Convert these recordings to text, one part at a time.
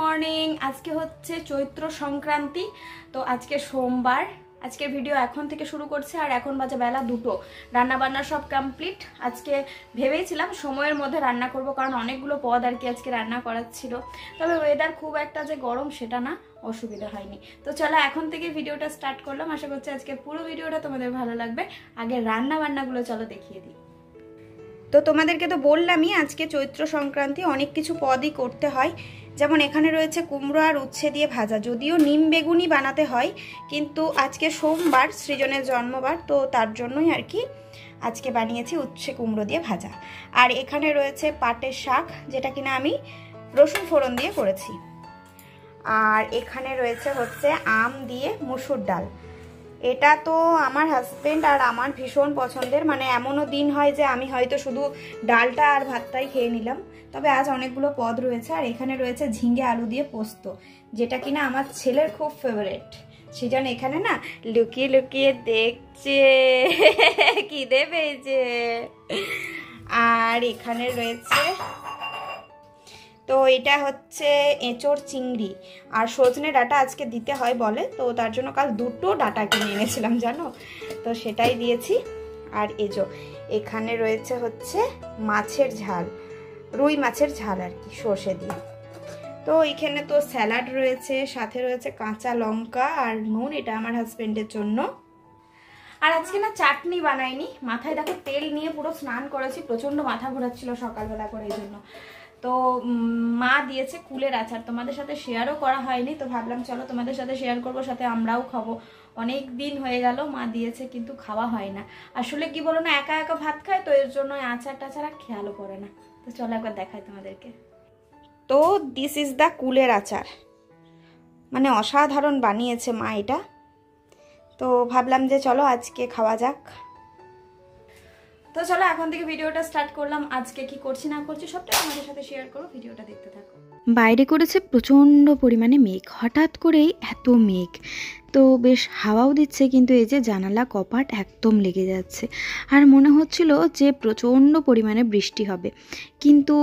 Morning. আজকে হচ্ছে চৈত্র সংক্রান্তি, তো আজকে সোমবার। আজকের ভিডিও এখন থেকে শুরু করছে আর এখন বাজে বেলা 2টো। রান্না বান্না সব কমপ্লিট। আজকে ভেবেছিলাম সময়ের মধ্যে রান্না করব, কারণ অনেকগুলো পদ আর কি আজকে রান্না করার ছিল। তবে ওয়েদার খুব একটা যে গরম সেটা না, অসুবিধা হয়নি। তো চলো এখন থেকে ভিডিওটা স্টার্ট করলাম। আশা করছি আজকের পুরো ভিডিওটা তোমাদের ভালো লাগবে। আগে রান্না বান্নাগুলো চলো দেখিয়ে দিই। তো তোমাদেরকে তো বললামই আজকে চৈত্র সংক্রান্তি, অনেক কিছু পদই করতে হয়। যেমন এখানে রয়েছে কুমড়ো আর উচ্ছে দিয়ে ভাজা, যদিও নিম বেগুনি বানাতে হয়, কিন্তু আজকে সোমবার, সৃজনের জন্মবার, তো তার জন্যই আর কি আজকে বানিয়েছি উচ্ছে কুমড়ো দিয়ে ভাজা। আর এখানে রয়েছে পাটের শাক, যেটা কিনা আমি রসুন ফোড়ন দিয়ে করেছি। আর এখানে রয়েছে হচ্ছে আম দিয়ে মুসুর ডাল। এটা তো আমার হাজবেন্ড আর আমার ভীষণ পছন্দের, মানে এমনও দিন হয় যে আমি হয়তো শুধু ডালটা আর ভাতটাই খেয়ে নিলাম। তবে আজ অনেকগুলো পদ রয়েছে। আর এখানে রয়েছে ঝিঙ্গে আলু দিয়ে পোস্ত, যেটা কিনা আমার ছেলের খুব ফেভারিট। সেজন্য এখানে না লুকিয়ে লুকিয়ে দেখছে খিদে পেয়েছে। আর এখানে রয়েছে, তো এটা হচ্ছে এঁচোড় চিংড়ি আর সজনে ডাঁটা আজকে দিতে হয় বলে, তো তার জন্য কাল 2টো ডাঁটা কিনে এনেছিলাম জানো, তো সেটাই দিয়েছি। আর এখানে রয়েছে হচ্ছে মাছের ঝাল, রুই মাছের ঝাল আর কি, সর্ষে দিয়ে। তো এখানে তো স্যালাড রয়েছে, সাথে রয়েছে কাঁচা লঙ্কা আর নুন, এটা আমার হাজবেন্ডের জন্য। আর আজকে না চাটনি বানাইনি, মাথায় দেখো তেল নিয়ে পুরো স্নান করেছি, প্রচন্ড মাথা ঘোরাচ্ছিল সকালবেলা করে, এই জন্য। তো মা দিয়েছে কুলের আচার, তোমাদের সাথে শেয়ারও করা হয়নি, তো ভাবলাম চলো তোমাদের সাথে শেয়ার করবো, সাথে আমরাও খাবো। অনেক দিন হয়ে গেল মা দিয়েছে কিন্তু খাওয়া হয় না। আসলে কি বলো না, একা একা ভাত খায়, তো এর জন্য আচার টাচার খেয়ালও করে না। তো চলো একবার দেখাই তোমাদেরকে। তো দিস ইজ দ্য কুলের আচার, মানে অসাধারণ বানিয়েছে মা এটা। তো ভাবলাম যে চলো আজকে খাওয়া যাক। তো চলো এখন থেকে ভিডিওটা স্টার্ট করলাম। আজকে কি করছি না করছি সবটাই আমাদের সাথে শেয়ার করো, ভিডিওটা দেখতে থাকো। বাইরে করেছে প্রচণ্ড পরিমাণে মেঘ, হঠাৎ করেই এত মেঘ, তো বেশ হাওয়াও দিচ্ছে, কিন্তু এই যে জানালা কপাট একদম লেগে যাচ্ছে। আর মনে হচ্ছিল যে প্রচণ্ড পরিমাণে বৃষ্টি হবে, কিন্তু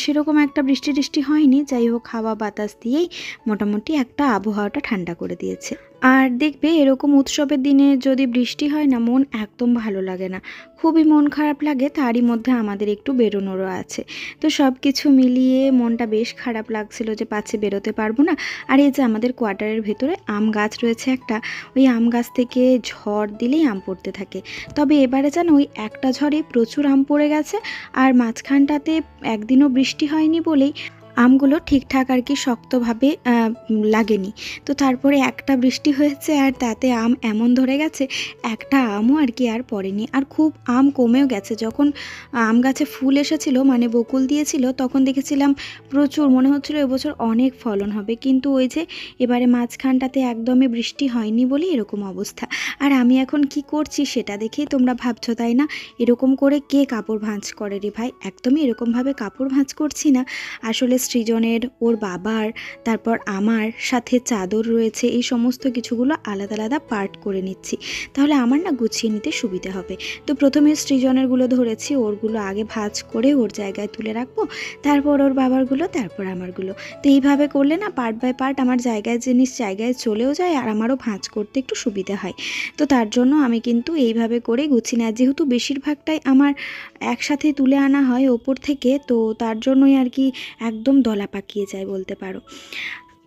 সেরকম একটা বৃষ্টি হয়নি। যাই হোক, হাওয়া বাতাস দিয়েই মোটামুটি একটা আবহাওয়াটা ঠান্ডা করে দিয়েছে। আর দেখবে এরকম উৎসবের দিনে যদি বৃষ্টি হয় না, মন একদম ভালো লাগে না, খুবই মন খারাপ লাগে। তারই মধ্যে আমাদের একটু বেরোনোরও আছে, তো সব কিছু মিলিয়ে মনটা বেশ খারাপ লাগছিল যে পাছে বেরোতে পারবো না। আর এই যে আমাদের কোয়ার্টারের ভেতরে আম গাছ রয়েছে একটা, ওই আম গাছ থেকে ঝড় দিলেই আম পড়তে থাকে। তবে এবারে যেন ওই একটা ঝড়ে প্রচুর আম পড়ে গেছে, আর মাঝখানটাতে একদিনও বৃষ্টি হয়নি বলেই আমগুলো ঠিকঠাক আর কি শক্তভাবে লাগেনি। তো তারপরে একটা বৃষ্টি হয়েছে আর তাতে আম এমন ধরে গেছে, একটা আমও আর কি আর পড়েনি। আর খুব আম কমেও গেছে। যখন আম গাছে ফুল এসেছিল, মানে বকুল দিয়েছিল, তখন দেখেছিলাম প্রচুর, মনে হচ্ছিল এবছর অনেক ফলন হবে, কিন্তু ওই যে এবারে মাঝখানটাতে একদমই বৃষ্টি হয়নি বলে এরকম অবস্থা। আর আমি এখন কি করছি সেটা দেখেই তোমরা ভাবছো, তাই না? এরকম করে কে কাপড় ভাঁজ করে রে ভাই? একদমই এরকমভাবে কাপড় ভাঁজ করছি না। আসলে সৃজনের, ওর বাবার, তারপর আমার সাথে চাদর রয়েছে, এই সমস্ত কিছুগুলো আলাদা আলাদা পার্ট করে নিচ্ছি, তাহলে আমার না গুছিয়ে নিতে সুবিধা হবে। তো প্রথমে সৃজনেরগুলো ধরেছি, ওরগুলো আগে ভাঁজ করে ওর জায়গায় তুলে রাখবো, তারপর ওর বাবারগুলো, তারপর আমারগুলো। তো এইভাবে করলে না পার্ট বাই পার্ট আমার জায়গায় জিনিস জায়গায় চলেও যায়, আর আমারও ভাঁজ করতে একটু সুবিধা হয়। তো তার জন্য আমি কিন্তু এইভাবে করে গুছিয়ে নেই। যেহেতু বেশিরভাগটাই আমার একসাথে তুলে আনা হয় ওপর থেকে, তো তার জন্যই আর কি একদম দলা পাকিয়ে যায় বলতে পারো।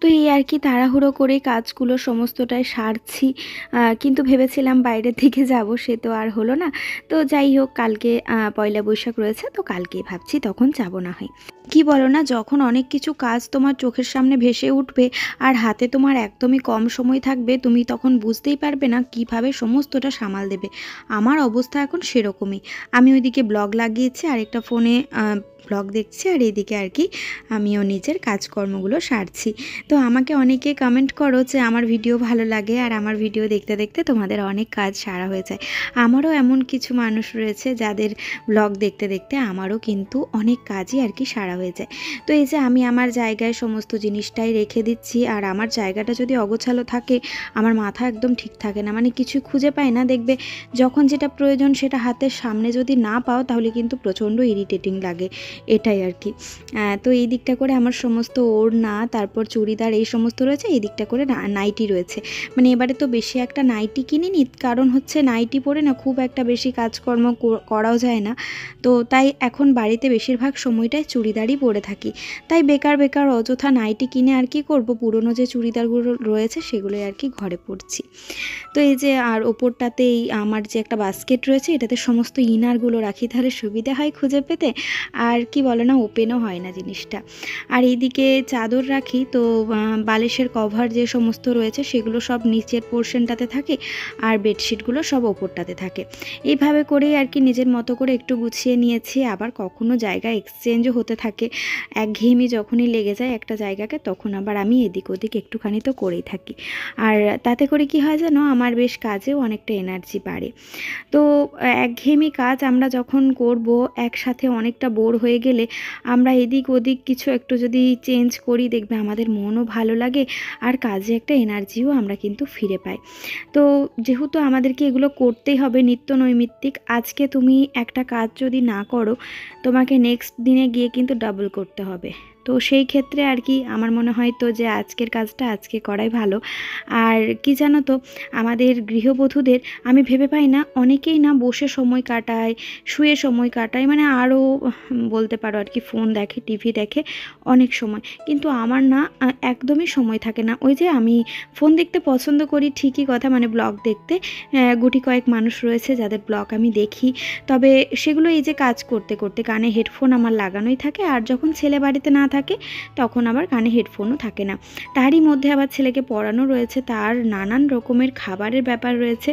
তো এই আর কি তাড়াহুড়ো করে কাজগুলো সমস্তটাই সারছি, কিন্তু ভেবেছিলাম বাইরের দিকে যাব, সে তো আর হলো না। তো যাই হোক, কালকে পয়লা বৈশাখ রয়েছে, তো কালকেই ভাবছি তখন যাব না হয়। কি বলো না, যখন অনেক কিছু কাজ তোমার চোখের সামনে ভেসে উঠবে আর হাতে তোমার একদমই কম সময় থাকবে, তুমি তখন বুঝতেই পারবে না কিভাবে সমস্তটা সামাল দেবে। আমার অবস্থা এখন সেরকমই। আমি ওইদিকে ব্লগ লাগিয়েছি, আরেকটা ফোনে ব্লগ দেখছি, আর এইদিকে আর কি আমিও নিজের কাজকর্মগুলো সারছি। তো আমাকে অনেকে কমেন্ট করো যে আমার ভিডিও ভালো লাগে, আর আমার ভিডিও দেখতে দেখতে তোমাদের অনেক কাজ সারা হয়ে যায়। আমারও এমন কিছু মানুষ রয়েছে যাদের ব্লগ দেখতে দেখতে আমারও কিন্তু অনেক কাজই আর কি সারা হয়ে যায়। তো এই যে আমি আমার জায়গায় সমস্ত জিনিসটাই রেখে দিচ্ছি, আর আমার জায়গাটা যদি অগোছালো থাকে আমার মাথা একদম ঠিক থাকে না, মানে কিছু খুঁজে পাই না। দেখবে যখন যেটা প্রয়োজন সেটা হাতের সামনে যদি না পাও তাহলে কিন্তু প্রচণ্ড ইরিটেটিং লাগে। এটাই আর কি। তো এই দিকটা করে আমার সমস্ত ওড়না, তারপর চুড়িদার এই সমস্ত রয়েছে, এই দিকটা করে নাইটি রয়েছে। মানে এবারে তো বেশি একটা নাইটি কিনিনি, কারণ হচ্ছে নাইটি পরে না খুব একটা বেশি কাজকর্ম করাও যায় না। তো তাই এখন বাড়িতে বেশিরভাগ সময়টাই চুড়িদারই পরে থাকি। তাই বেকার বেকার অযথা নাইটি কিনে আর কি করব, পুরনো যে চুড়িদারগুলো রয়েছে সেগুলোই আর কি ঘরে পরছি। তো এই যে আর ওপরটাতেই আমার যে একটা বাস্কেট রয়েছে, এটাতে সমস্ত ইনারগুলো রাখি, তাহলে সুবিধা হয় খুঁজে পেতে, আর কি বলে না, ওপেনও হয় না জিনিসটা। আর এইদিকে চাদর রাখি, তো বালিশের কভার যে সমস্ত রয়েছে সেগুলো সব নিচের পোর্শনটাতে থাকে, আর বেডশিটগুলো সব ওপরটাতে থাকে। এইভাবে করেই আর কি নিজের মতো করে একটু গুছিয়ে নিয়েছি। আবার কখনো জায়গা এক্সচেঞ্জও হতে থাকে, একঘেয়েমি যখনই লেগে যায় একটা জায়গাকে, তখন আবার আমি এদিক ওদিক একটুখানি তো করেই থাকি। আর তাতে করে কি হয় জানো, আমার বেশ কাজেও অনেকটা এনার্জি বাড়ে। তো একঘেয়েমি কাজ আমরা যখন করব, একসাথে অনেকটা বোর হয়ে গেলে আমরা এদিক ওদিক কিছু একটু যদি চেঞ্জ করি, দেখবে আমাদের মনও ভালো লাগে, আর কাজে একটা এনার্জিও আমরা কিন্তু ফিরে পাই। তো যেহেতু আমাদেরকে এগুলো করতেই হবে নিত্য নৈমিত্তিক, আজকে তুমি একটা কাজ যদি না করো, তোমাকে নেক্সট দিনে গিয়ে কিন্তু ডাবল করতে হবে। তো সেই ক্ষেত্রে আর কি আমার মনে হয় তো যে আজকের কাজটা আজকে করাই ভালো। আর কি জানো তো, আমাদের গৃহবধূদের আমি ভেবে পাই না, অনেকেই না বসে সময় কাটায়, শুয়ে সময় কাটায়, মানে আরও বলতে পারো আর কি ফোন দেখে, টিভি দেখে অনেক সময়। কিন্তু আমার না একদমই সময় থাকে না। ওই যে আমি ফোন দেখতে পছন্দ করি ঠিকই কথা, মানে ব্লগ দেখতে, গুটি কয়েক মানুষ রয়েছে যাদের ব্লগ আমি দেখি, তবে সেগুলো এই যে কাজ করতে করতে কানে হেডফোন আমার লাগানোই থাকে, আর যখন ছেলে বাড়িতে না থাকে তখন আবার কানে হেডফোনও থাকে না। তারই মধ্যে আবার ছেলেকে পড়ানো রয়েছে, তার নানান রকমের খাবারের ব্যাপার রয়েছে।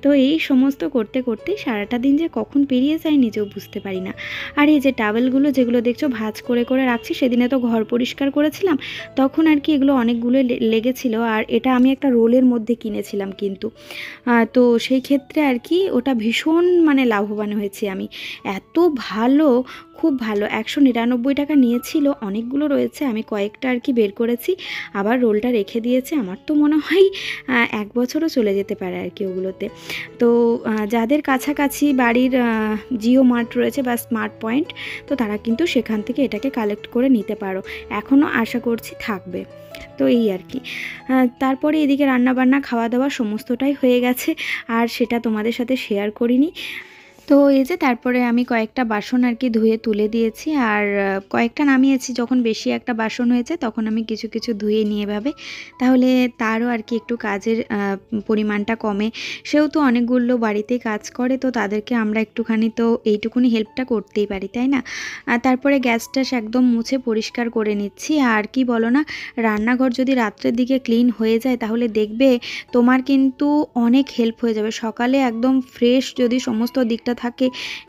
তো এই সমস্ত করতে করতেই সারাটা দিন যে কখন পেরিয়ে যায় নিজেও বুঝতে পারি না। আর এই যে টাওয়েলগুলো যেগুলো দেখছো ভাঁজ করে করে রাখছি, সেদিনে তো ঘর পরিষ্কার করেছিলাম, তখন আর কি এগুলো অনেকগুলো লেগেছিল, আর এটা আমি একটা রোলের মধ্যে কিনেছিলাম কিন্তু। তো সেই ক্ষেত্রে আর কি ওটা ভীষণ মানে লাভবান হয়েছি আমি। এত ভালো, খুব ভালো, 199 টাকা নিয়েছিল, অনেকগুলো রয়েছে, আমি কয়েকটা আর কি বের করেছি, আবার রোলটা রেখে দিয়েছে। আমার তো মনে হয় 1 বছরও চলে যেতে পারে আর কি ওগুলোতে। তো যাদের কাছাকাছি বাড়ির জিও মার্ট রয়েছে বা স্মার্ট পয়েন্ট, তো তারা কিন্তু সেখান থেকে এটাকে কালেক্ট করে নিতে পারো, এখনও আশা করছি থাকবে। তো এই আর কি। তারপরে এদিকে রান্নাবান্না খাওয়া দাওয়া সমস্তটাই হয়ে গেছে, আর সেটা তোমাদের সাথে শেয়ার করিনি। তো এই যে তারপরে আমি কয়েকটা বাসন আর কি ধুয়ে তুলে দিয়েছি, আর কয়েকটা নামিয়েছি। যখন বেশি একটা বাসন হয়েছে তখন আমি কিছু কিছু ধুয়ে নিয়ে ভাবে, তাহলে তারও আর কি একটু কাজের পরিমাণটা কমে। সেও তো অনেকগুলো বাড়িতে কাজ করে, তো তাদেরকে আমরা একটুখানি তো এইটুকুনি হেল্পটা করতেই পারি, তাই না? তারপরে গ্যাস ট্যাস একদম মুছে পরিষ্কার করে নিচ্ছি। আর কি বলো না, রান্নাঘর যদি রাত্রের দিকে ক্লিন হয়ে যায় তাহলে দেখবে তোমার কিন্তু অনেক হেল্প হয়ে যাবে। সকালে একদম ফ্রেশ যদি সমস্ত দিকটা থাকে,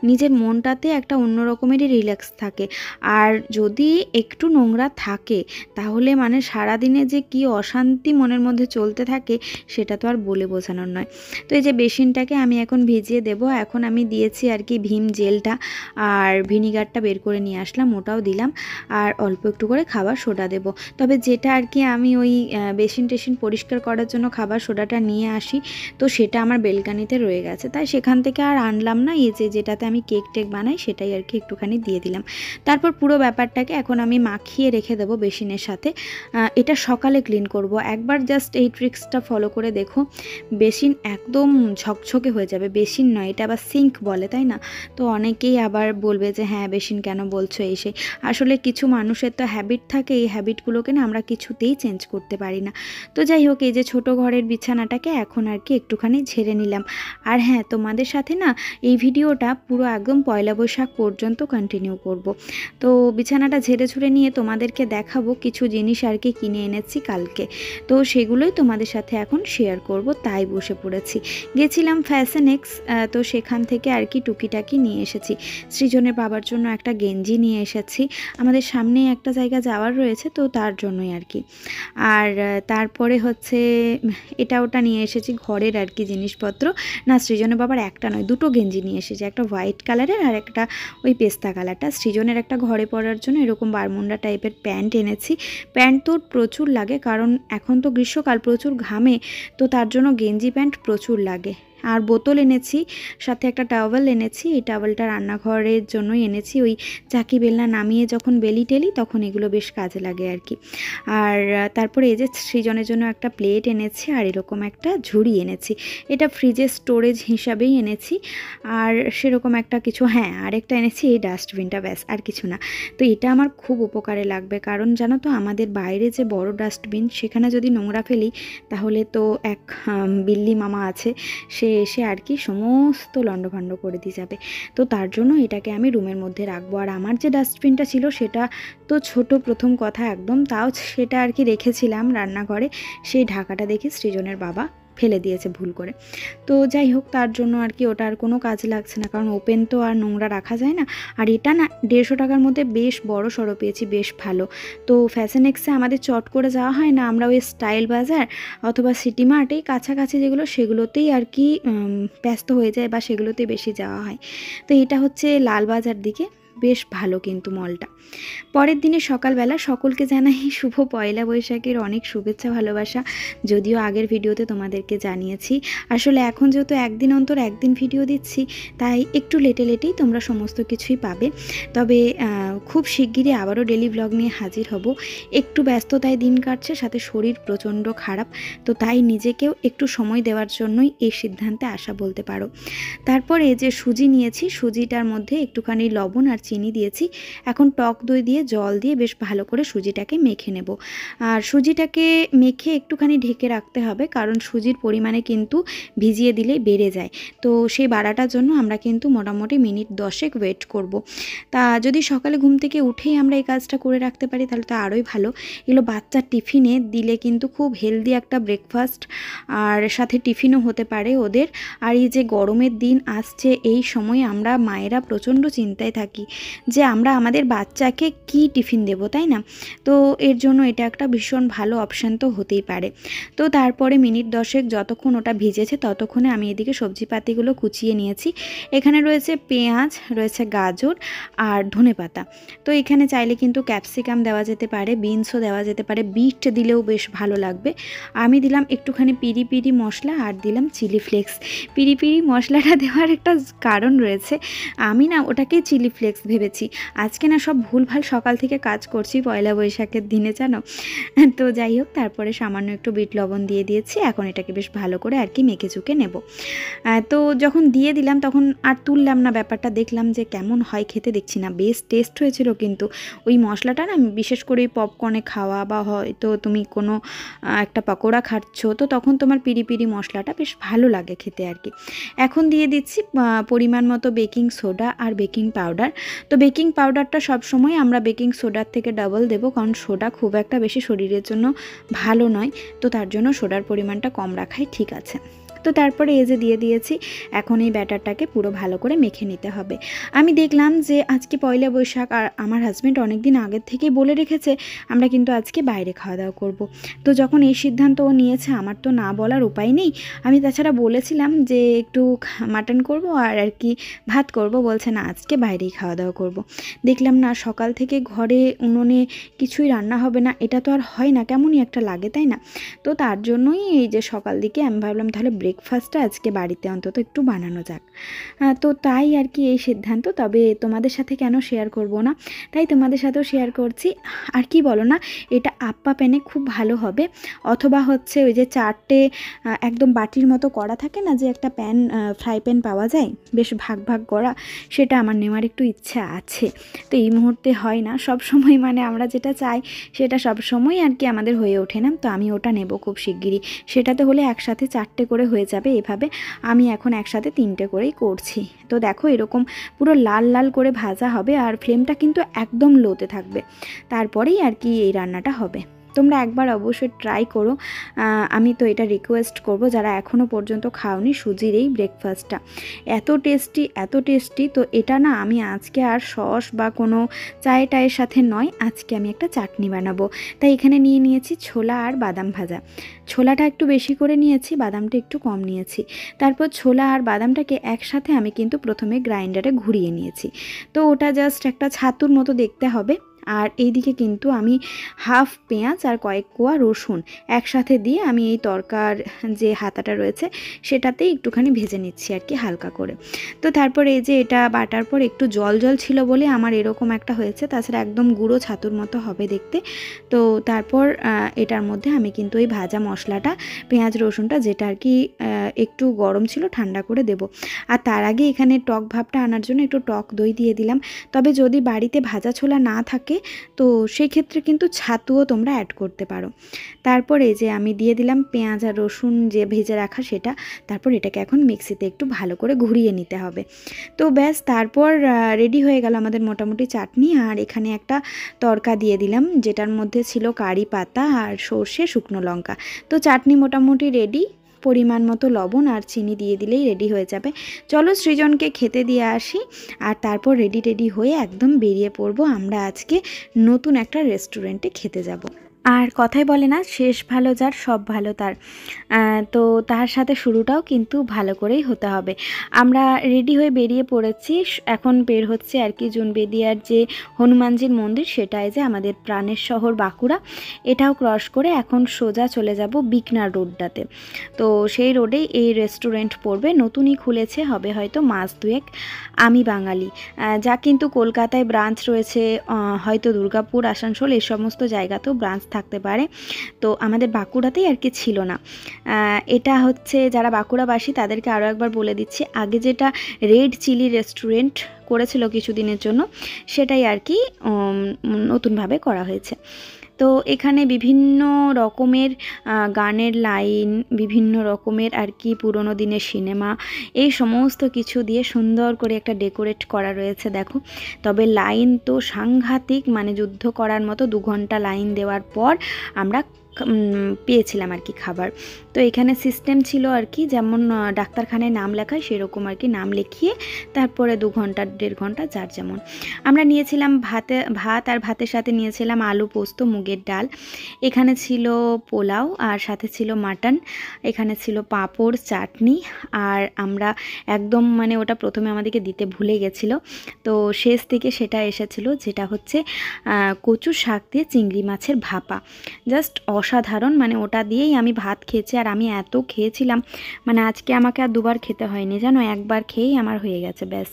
নিজের মনটাতে একটা অন্য রকমেরই রিল্যাক্স থাকে। আর যদি একটু নোংরা থাকে তাহলে মানে সারাদিনে যে কি অশান্তি মনের মধ্যে চলতে থাকে সেটা তো আর বলে বোঝানোর নয়। তো এই যে বেসিনটাকে আমি এখন ভিজিয়ে দেব। এখন আমি দিয়েছি আর কি ভীম জেলটা, আর ভিনিগারটা বের করে নিয়ে আসলাম, ওটাও দিলাম, আর অল্প একটু করে খাবার সোডা দেব। তবে যেটা আর কি আমি ওই বেসিন টেসিন পরিষ্কার করার জন্য খাবার সোডাটা নিয়ে আসি, তো সেটা আমার বেলকানিতে রয়ে গেছে, তাই সেখান থেকে আর আনলাম না। এই যে যেটাতে আমি কেক টেক বানাই সেটাই আর কি একটুখানি দিয়ে দিলাম। তারপর পুরো ব্যাপারটাকে এখন আমি মাখিয়ে রেখে দেবো বেসিনের সাথে। এটা সকালে ক্লিন করব। একবার জাস্ট এই ট্রিক্সটা ফলো করে দেখো, বেসিন একদম ঝকঝকে হয়ে যাবে। বেসিন নয়, এটা আবার সিঙ্ক বলে, তাই না? তো অনেকেই আবার বলবে যে হ্যাঁ বেসিন কেন বলছো এই সেই। আসলে কিছু মানুষের তো হ্যাবিট থাকে, এই হ্যাবিটগুলোকে না আমরা কিছুতেই চেঞ্জ করতে পারি না। তো যাই হোক, এই যে ছোটো ঘরের বিছানাটাকে এখন আর কি একটুখানি ঝেড়ে নিলাম। আর হ্যাঁ, তোমাদের সাথে না এই ভিডিওটা পুরো একদম পয়লা বৈশাখ পর্যন্ত কন্টিনিউ করব। তো বিছানাটা ঝেড়ে ঝুড়ে নিয়ে তোমাদেরকে দেখাবো কিছু জিনিস আর কি কিনে এনেছি কালকে, তো সেগুলোই তোমাদের সাথে এখন শেয়ার করব, তাই বসে পড়েছি। গেছিলাম ফ্যাশন এক্স, তো সেখান থেকে আর কি টুকিটাকি নিয়ে এসেছি। সৃজনের বাবার জন্য একটা গেঞ্জি নিয়ে এসেছি, আমাদের সামনে একটা জায়গা যাওয়ার রয়েছে, তো তার জন্যই আর কি। আর তারপরে হচ্ছে এটা ওটা নিয়ে এসেছি ঘরের আর কি জিনিসপত্র। না, সৃজনের বাবার একটা নয়, দুটো গেঞ্জি নিয়ে এসেছি, একটা হোয়াইট কালারের আর একটা ওই পেস্তা কালারটা। সৃজনের একটা ঘরে পরার জন্য এরকম বারমুন্ডা টাইপের প্যান্ট এনেছি। প্যান্ট তো প্রচুর লাগে, কারণ এখন তো গ্রীষ্মকাল, প্রচুর ঘামে, তো তার জন্য গেঞ্জি প্যান্ট প্রচুর লাগে। আর বোতল এনেছি, সাথে একটা টাওয়েল এনেছি। এই টাওয়েলটা রান্নাঘরের জন্যই এনেছি, ওই চাকি বেলনা নামিয়ে যখন বেলি টেলি তখন এগুলো বেশ কাজে লাগে আর কি। আর তারপরে এই যে সৃজনের জন্য একটা প্লেট এনেছি আর এরকম একটা ঝুড়ি এনেছি, এটা ফ্রিজে স্টোরেজ হিসাবেই এনেছি। আর সেরকম একটা কিছু, হ্যাঁ আরেকটা এনেছি এই ডাস্টবিনটা, ব্যাস আর কিছু না। তো এটা আমার খুব উপকারে লাগবে, কারণ জানো তো আমাদের বাইরে যে বড় ডাস্টবিন, সেখানে যদি নোংরা ফেলি তাহলে তো এক বিল্লি মামা আছে, সে এসে আর কি সমস্ত লণ্ডভণ্ড করে দিয়ে যাবে। তো তার জন্য এটাকে আমি রুমের মধ্যে রাখবো। আর আমার যে ডাস্টবিনটা ছিল সেটা তো ছোট, প্রথম কথা একদম, তাও সেটা আর কি রেখেছিলাম রান্নাঘরে, সেই ঢাকাটা দেখে সৃজনের বাবা ফেলে দিয়েছে ভুল করে। তো যাই হোক, তার জন্য আর কি ওটা আর কোনো কাজ লাগছে না, কারণ ওপেন তো আর নোংরা রাখা যায় না। আর এটা না 150 টাকার মধ্যে বেশ বড় সড়ো পেয়েছি, বেশ ভালো। তো ফ্যাশন এক্সে আমাদের চট করে যাওয়া হয় না, আমরা ওই স্টাইল বাজার অথবা সিটি মার্ট এই কাছাকাছি যেগুলো, সেগুলোতেই আর কি ব্যস্ত হয়ে যায় বা সেগুলোতেই বেশি যাওয়া হয়। তো এটা হচ্ছে লালবাজার দিকে, বেশ ভালো কিন্তু মলটা। পরের দিনে সকালবেলা সকলকে জানাই শুভ পয়লা বৈশাখের অনেক শুভেচ্ছা ভালোবাসা। যদিও আগের ভিডিওতে তোমাদেরকে জানিয়েছি, আসলে এখন যেহেতু একদিন অন্তর একদিন ভিডিও দিচ্ছি, তাই একটু লেটেই তোমরা সমস্ত কিছুই পাবে। তবে খুব শিগগিরই আবারও ডেলি ব্লগ নিয়ে হাজির হব। একটু ব্যস্ততায় দিন কাটছে, সাথে শরীর প্রচণ্ড খারাপ, তো তাই নিজেকেও একটু সময় দেওয়ার জন্যই এই সিদ্ধান্তে আসা বলতে পারো। তারপরে যে সুজি নিয়েছি, সুজিটার মধ্যে একটুখানি লবণ আর চিনি দিয়েছি। এখন টক দই দিয়ে জল দিয়ে বেশ ভালো করে সুজিটাকে মেখে নেব। আর সুজিটাকে মেখে একটুখানি ঢেকে রাখতে হবে, কারণ সুজির পরিমাণে কিন্তু ভিজিয়ে দিলে বেড়ে যায়। তো সেই বাড়াটার জন্য আমরা কিন্তু মোটামুটি মিনিট 10 ওয়েট করব। তা যদি সকালে ঘুম থেকে উঠেই আমরা এই কাজটা করে রাখতে পারি তাহলে তো আরোই ভালো। এগুলো বাচ্চার টিফিনে দিলে কিন্তু খুব হেলদি একটা ব্রেকফাস্ট, আর সাথে টিফিনও হতে পারে ওদের। আর এই যে গরমের দিন আসছে, এই সময় আমরা মায়েরা প্রচণ্ড চিন্তায় থাকি যে আমরা আমাদের বাচ্চাকে কি টিফিন দেব, তাই না? তো এর জন্য এটা একটা ভীষণ ভালো অপশান তো হতেই পারে। তো তারপরে মিনিট 10 যতক্ষণ ওটা ভিজেছে ততক্ষণে আমি এদিকে সবজিপাতিগুলো কুচিয়ে নিয়েছি। এখানে রয়েছে পেঁয়াজ, রয়েছে গাজর আর ধনেপাতা। তো এখানে চাইলে কিন্তু ক্যাপসিকাম দেওয়া যেতে পারে, বিনসও দেওয়া যেতে পারে, বিট দিলেও বেশ ভালো লাগবে। আমি দিলাম একটুখানি পিরি পিরি মশলা আর দিলাম চিলি ফ্লেক্স। পিরি পিরি মশলাটা দেওয়ার একটা কারণ রয়েছে, আমি না ওটাকে চিলি ফ্লেক্স ভেবেছি। আজকে না সব ভুলভাল সকাল থেকে কাজ করছি পয়লা বৈশাখের দিনে, জানো। তো যাই হোক, তারপরে সামান্য একটু বিট লবণ দিয়ে দিয়েছি। এখন এটাকে বেশ ভালো করে আর কি মেখে চুকে নেব। তো যখন দিয়ে দিলাম তখন আর তুললাম না, ব্যাপারটা দেখলাম যে কেমন হয় খেতে, দেখছি না বেশ টেস্ট হয়েছিল। কিন্তু ওই মশলাটা না বিশেষ করে ওই পপকর্নে খাওয়া বা হয়তো তুমি কোনো একটা পকোড়া খাচ্ছ, তো তখন তোমার পিরি পিরি মশলাটা বেশ ভালো লাগে খেতে আর কি। এখন দিয়ে দিচ্ছি পরিমাণ মতো বেকিং সোডা আর বেকিং পাউডার। তো বেকিং পাউডারটা সবসময় আমরা বেকিং সোডার থেকে ডাবল দেবো, কারণ সোডা খুব একটা বেশি শরীরের জন্য ভালো নয়। তো তার জন্য সোডার পরিমাণটা কম রাখাই ঠিক আছে। তো তারপরে এই যে দিয়ে দিয়েছি, এখন এই ব্যাটারটাকে পুরো ভালো করে মেখে নিতে হবে। আমি দেখলাম যে আজকে পয়লা বৈশাখ, আর আমার হাজব্যান্ড অনেক দিন আগের থেকেই বলে রেখেছে আমরা কিন্তু আজকে বাইরে খাওয়া দাওয়া করব। তো যখন এই সিদ্ধান্ত ও নিয়েছে, আমার তো না বলার উপায় নেই। আমি তাছাড়া বলেছিলাম যে একটু মাটন করব আর কি ভাত করব, বলছে না আজকে বাইরেই খাওয়া দাওয়া করব। দেখলাম না সকাল থেকে ঘরে উনুনে কিছুই রান্না হবে না, এটা তো আর হয় না, কেমনই একটা লাগে, তাই না? তো তার জন্যই এই যে সকাল দিকে আমি ভাবলাম তাহলে ব্রেকফাস্টটা আজকে বাড়িতে অন্তত একটু বানানো যাক। তো তাই আর কি এই সিদ্ধান্ত। তবে তোমাদের সাথে কেন শেয়ার করব না, তাই তোমাদের সাথেও শেয়ার করছি। আর কি বলো না, এটা আপ্পা প্যানে খুব ভালো হবে, অথবা হচ্ছে ওই যে 4টে একদম বাটির মতো করা থাকে না, যে একটা প্যান, ফ্রাই প্যান পাওয়া যায় বেশ ভাগ ভাগ করা, সেটা আমার নেওয়ার একটু ইচ্ছা আছে। তো এই মুহূর্তে হয় না সব সময়, মানে আমরা যেটা চাই সেটা সব সময় আর কি আমাদের হয়ে ওঠে না। তো আমি ওটা নেব খুব শিগগিরই। সেটাতে হলে একসাথে 4টে করে হয়ে যাবে। এভাবে আমি এখন একসাথে 3টে করেই করছি। তো দেখো এরকম পুরো লাল লাল করে ভাজা হবে, আর ফ্লেমটা কিন্তু একদম লোতে থাকবে, তারপরেই আর কি এই রান্নাটা হবে। তোমরা একবার অবশ্যই ট্রাই করো। আমি তো এটা রিকোয়েস্ট করব, যারা এখনও পর্যন্ত খাওনি সুজির এই ব্রেকফাস্টটা এত টেস্টি। তো এটা না আমি আজকে আর সস বা কোনো চায়ের টায়ের সাথে নয়, আজকে আমি একটা চাটনি বানাবো। তাই এখানে নিয়ে নিয়েছি ছোলা আর বাদাম ভাজা। ছোলাটা একটু বেশি করে নিয়েছি, বাদামটা একটু কম নিয়েছি। তারপর ছোলা আর বাদামটাকে একসাথে আমি কিন্তু প্রথমে গ্রাইন্ডারে ঘুরিয়ে নিয়েছি। তো ওটা জাস্ট একটা ছাতুর মতো দেখতে হবে। আর এইদিকে কিন্তু আমি হাফ পেঁয়াজ আর কয়েক কোয়া রসুন একসাথে দিয়ে আমি এই তরকার যে হাতাটা রয়েছে সেটাতেই একটুখানি ভেজে নিচ্ছি আর কি হালকা করে। তো তারপরে এই যে এটা বাটার পর একটু জল জল ছিল বলে আমার এরকম একটা হয়েছে, তাছাড়া একদম গুঁড়ো ছাতুর মতো হবে দেখতে। তো তারপর এটার মধ্যে আমি কিন্তু এই ভাজা মশলাটা পেঁয়াজ রসুনটা যেটা আর কি একটু গরম ছিল ঠান্ডা করে দেব। আর তার আগে এখানে টক ভাবটা আনার জন্য একটু টক দই দিয়ে দিলাম। তবে যদি বাড়িতে ভাজা ছোলা না থাকে তো সেই ক্ষেত্রে কিন্তু ছাতুও তোমরা অ্যাড করতে পারো। তারপর এই যে আমি দিয়ে দিলাম পেঁয়াজ আর রসুন যে ভেজে রাখা সেটা। তারপর এটাকে এখন মিক্সিতে একটু ভালো করে ঘুরিয়ে নিতে হবে। তো ব্যাস তারপর রেডি হয়ে গেল আমাদের মোটামুটি চাটনি। আর এখানে একটা তড়কা দিয়ে দিলাম যেটার মধ্যে ছিল কারি পাতা আর সর্ষে শুকনো লঙ্কা। তো চাটনি মোটামুটি রেডি। পরিমাণ মতো লবণ আর চিনি দিয়ে দিলেই রেডি হয়ে যাবে। চলো সৃজনকে খেতে দিয়ে আসি আর তারপর রেডি হয়ে একদম বেরিয়ে পড়বো। আমরা আজকে নতুন একটা রেস্টুরেন্টে খেতে যাব। আর কথাই বলে না, শেষ ভালো যার সব ভালো তার। তো তার সাথে শুরুটাও কিন্তু ভালো করেই হতে হবে। আমরা রেডি হয়ে বেরিয়ে পড়েছি, এখন বের হচ্ছে আর কি জুনবেদিয়ার যে হনুমানজির মন্দির, সেটাই যে আমাদের প্রাণের শহর বাঁকুড়া। এটাও ক্রস করে এখন সোজা চলে যাব বিকনার রোডটাতে। তো সেই রোডেই এই রেস্টুরেন্ট পড়বে, নতুনই খুলেছে, হবে হয়তো মাস দুয়েক। আমি বাঙালি, যা কিন্তু কলকাতায় ব্রাঞ্চ রয়েছে, হয়তো দুর্গাপুর আসানসোল এই সমস্ত জায়গাতেও ব্রাঞ্চ থাকতে পারে। তো আমাদের বাঁকুড়াতেই আর কি ছিল না। এটা হচ্ছে যারা বাঁকুড়াবাসী তাদেরকে আরও একবার বলে দিচ্ছি, আগে যেটা রেড চিলি রেস্টুরেন্ট করেছিল কিছুদিনের জন্য সেটাই আর কি নতুনভাবে করা হয়েছে। তো এখানে বিভিন্ন রকমের গানের লাইন, বিভিন্ন রকমের আর কি পুরনো দিনের সিনেমা, এই সমস্ত কিছু দিয়ে সুন্দর করে একটা ডেকোরেট করা রয়েছে দেখো। তবে লাইন তো সাংঘাতিক, মানে যুদ্ধ করার মতো। 2 ঘন্টা লাইন দেওয়ার পর আমরা পেয়েছিলাম আর কি খাবার। তো এখানে সিস্টেম ছিল আর কি যেমন ডাক্তারখানায় নাম লেখায় সেরকম আর কি নাম লিখিয়ে তারপরে 2 ঘন্টা 1.5 ঘন্টা যার যেমন। আমরা নিয়েছিলাম ভাত আর ভাতের সাথে নিয়েছিলাম আলু পোস্ত মুগের ডাল। এখানে ছিল পোলাও আর সাথে ছিল মাটন। এখানে ছিল পাঁপড় চাটনি। আর আমরা একদম মানে ওটা প্রথমে আমাদেরকে দিতে ভুলে গেছিলো, তো শেষ থেকে সেটা এসেছিলো, যেটা হচ্ছে কচু শাক দিয়ে চিংড়ি মাছের ভাপা। জাস্ট অসাধারণ, মানে ওটা দিয়েই আমি ভাত খেয়েছি। আর আমি এত খেয়েছিলাম, মানে আজকে আমাকে আর 2বার খেতে হয়নি জানো, একবার খেয়েই আমার হয়ে গেছে ব্যাস।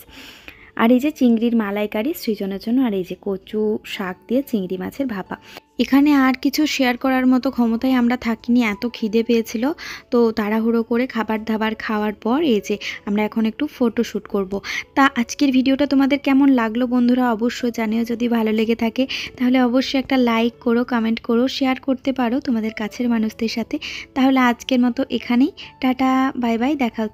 আর এই যে চিংড়ির মালাইকারি সৃজনের জন্য, আর এই যে কচু শাক দিয়ে চিংড়ি মাছের ভাপা। এখানে আর কিছু শেয়ার করার মতো ক্ষমতায় আমরা থাকিনি, এত খিদে পেয়েছিল। তো তাড়াহুড়ো করে খাবার দাবার খাওয়ার পর এই যে আমরা এখন একটু ফটোশ্যুট করব। তা আজকের ভিডিওটা তোমাদের কেমন লাগলো বন্ধুরা অবশ্যই জানিও। যদি ভালো লেগে থাকে তাহলে অবশ্যই একটা লাইক করো, কমেন্ট করো, শেয়ার করতে পারো তোমাদের কাছের মানুষদের সাথে। তাহলে আজকের মতো এখানেই টাটা বাই বাই, দেখা হচ্ছে